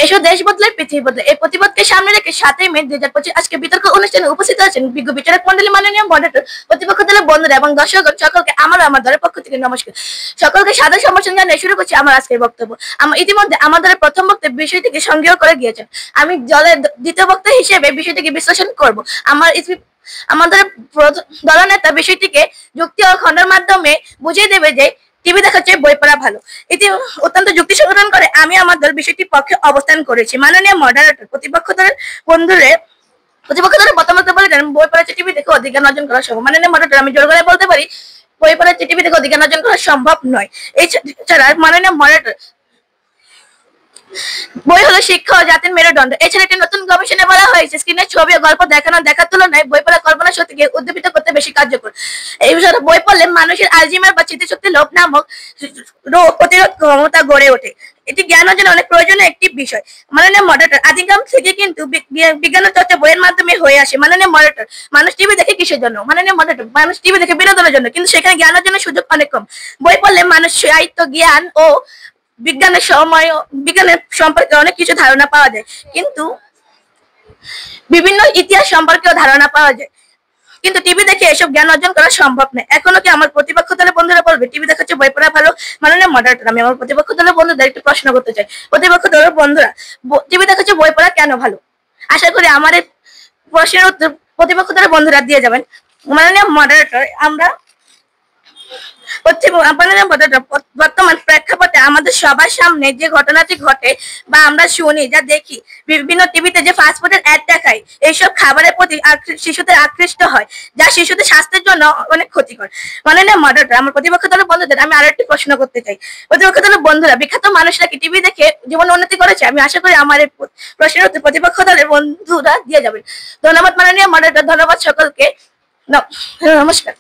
এসো দেশ বদলে পৃথিবী বদলে এই প্রতিবাদকে সামনে রেখে 7ই মে 2025 আজকে বিতর্ক অনুষ্ঠানে উপস্থিত আছেন বিজ্ঞ বিচারক মন্ডলী, মাননীয় মডারেটর, প্রতিপক্ষ দলের বন্ধুরা এবং দর্শকগণ সকলকে আমার দলের পক্ষ থেকে নমস্কার। সকলকে সাদর সম্ভাষণ জানিয়ে শুরু করছি আমার আজকের বক্তব্য। ইতিমধ্যে আমাদের প্রথম বক্তব্য বিষয়টিকে সংগ্রহ করে গিয়েছেন। আমি দলের দ্বিতীয় বক্তা হিসেবে বিষয়টিকে বিশ্লেষণ করব। আমাদের দলনেতা বিষয়টিকে যুক্তি ও খণ্ডের মাধ্যমে বুঝিয়ে দেবে যে টিভি দেখার চেয়ে বই পড়া ভালো। এটি অত্যন্ত যুক্তি সংশোধন করে আমি আমার দল বিষয়টির পক্ষে অবস্থান করেছি। মাননীয় মডারেটর, প্রতিপক্ষ দলের মতামত বলেছেন বই পড়া চেয়ে টিভি দেখে অধিক জ্ঞান অর্জন করা সম্ভব। মাননীয় মডারেটর, আমি জোর করে বলতে পারি বই পড়া চেয়ে টিভি দেখে অধিক জ্ঞান অর্জন করা সম্ভব নয়। এছাড়া মাননীয় মডারেটর, বই হলো শিক্ষা ও জাতির মেরুদণ্ড। এছাড়া একটি নতুন গবেষণায় বলা হয়েছে স্ক্রিনের ছবি ও গল্প দেখার তুলনায় বই পড়া কল্পনা শক্তিকে উদ্দীপিত করতে বেশি কার্যকর। এই বিষয়ে বই পড়লে মানুষের আলজিমার বা স্মৃতিশক্তি লোপ নামক রোগ প্রতিরোধ ক্ষমতা গড়ে ওঠে। এটি জ্ঞান অর্জনের অনেক প্রয়োজনীয় একটি বিষয়। মাননীয় মডারেটর, আদিকাল থেকে কিন্তু বিজ্ঞান চর্চা বইয়ের মাধ্যমে হয়ে আসে। মাননীয় মডারেটর, মানুষ টিভি দেখে কিসের জন্য? মাননীয় মডারেটর, মানুষ টিভি দেখে বিনোদনের জন্য, কিন্তু সেখানে জ্ঞান অর্জনের সুযোগ অনেক কম। বই পড়লে মানুষ সাহিত্য, জ্ঞান ও বিজ্ঞানের সম্পর্কে অনেক কিছু ধারণা পাওয়া যায়, কিন্তু বিভিন্ন ইতিহাস সম্পর্কেও ধারণা পাওয়া যায়, কিন্তু টিভি দেখে এসব জ্ঞান অর্জন করা সম্ভব নয়। এখনো কি আমার প্রতিপক্ষ দলের বন্ধুরা বলবে টিভি দেখার চেয়ে বই পড়া ভালো? মাননীয় মডারেটর, আমি আমার প্রতিপক্ষ দলের বন্ধুদের একটু প্রশ্ন করতে চাই। প্রতিপক্ষ দলের বন্ধুরা, টিভি দেখার চেয়ে বই পড়া কেন ভালো? আশা করি আমার এই প্রশ্নের উত্তর প্রতিপক্ষ দলের বন্ধুরা দিয়ে যাবেন। মাননীয় মডারেটর, বর্তমান প্রেক্ষাপটে আমাদের সবার সামনে যে ঘটনাটি ঘটে বা আমরা শুনি, যা দেখি, বিভিন্ন টিভিতে যে ফাস্টফুডের অ্যাড দেখায়, এইসব খাবারের প্রতি শিশুদের আকৃষ্ট হয়, যা শিশুদের স্বাস্থ্যের জন্য অনেক ক্ষতিকর। মাননীয় মডারেটর, আমার প্রতিপক্ষ দলের বন্ধুদের আমি আরো একটি প্রশ্ন করতে চাই। প্রতিপক্ষ দলের বন্ধুরা, বিখ্যাত মানুষরা কি টিভি দেখে জীবন উন্নতি করেছে? আমি আশা করি আমার এই প্রশ্নের উত্তর প্রতিপক্ষ দলের বন্ধুরা দিয়ে যাবেন। ধন্যবাদ মাননীয় মডারেটর, ধন্যবাদ সকলকে, নমস্কার।